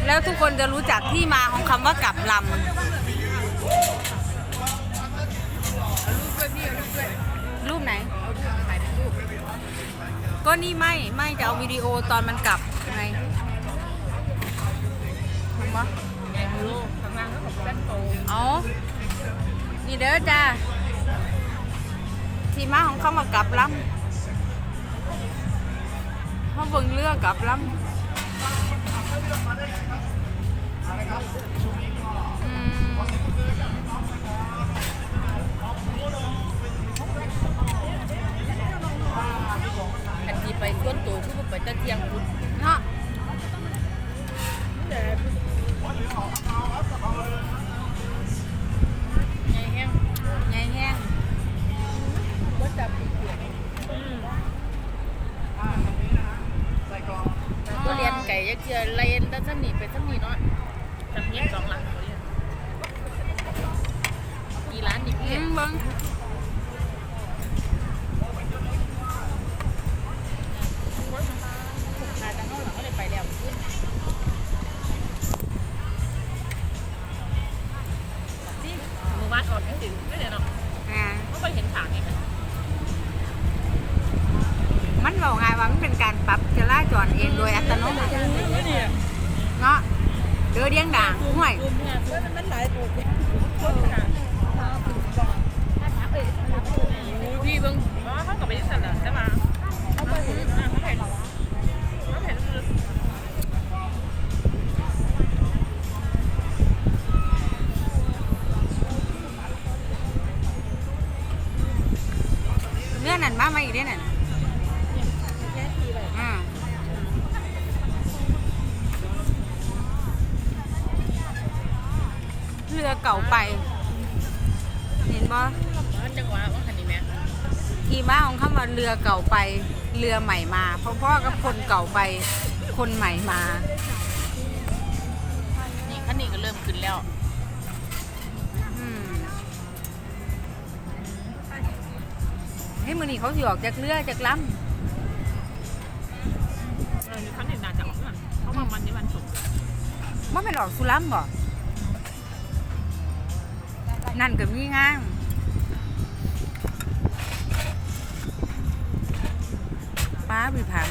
แล้วทุกคนจะรู้จักที่มาของคำว่ากลับลำรูปไหนก็นี่ไม่จะเอาวิดีโอตอนมันกลับไงถูกไหมเอานี่เด้อจ้าที่มาของคำว่ากลับลำเขาเบิ่งเรือกลับลำอันที่ไปส่วนตัวคือไปตะเทียงคุณเนาะใหญ่แห้งก็จับก็เรียนไก่ยักษ์เจือเรียนตั้งทั้งนี้ไปทั้งนี้เนาะจำเงียบ2 หลังเรียนกี่ร้านอีกพี่บังขาจะเข้าหลังก็เลยไปแล้วมือวาดอ่อนไม่ถึงไม่เลยเนาะก็ไปเห็นฉากไงมันบอกไงว่ามันเป็นการปรับจราจรเองโดยอัตโนมัติเนาะเดือเดียงด่างห่วยมันหลายตัวพี่เบิ้งเขากลับไปที่สันเหรอใช่ไหมเรื่องนั้นมาอีกเรื่องนั้นเรือเก่าไปเห็นบ่จังหวะว่าคันนี้แม่ที่มาของคำว่าเรือเก่าไปเรือใหม่มาพ่อกับคนเก่าไปคนใหม่มานี่คันนี้ก็เริ่มขึ้นแล้วให้มือนี่เขาสิออกจากเรือจากลำคันนี้น่าจะออกเพราะว่าวันนี้วันศุกร์มันเป็นออกสุรัมบ่นั่นก็มีงานป้าบิพัน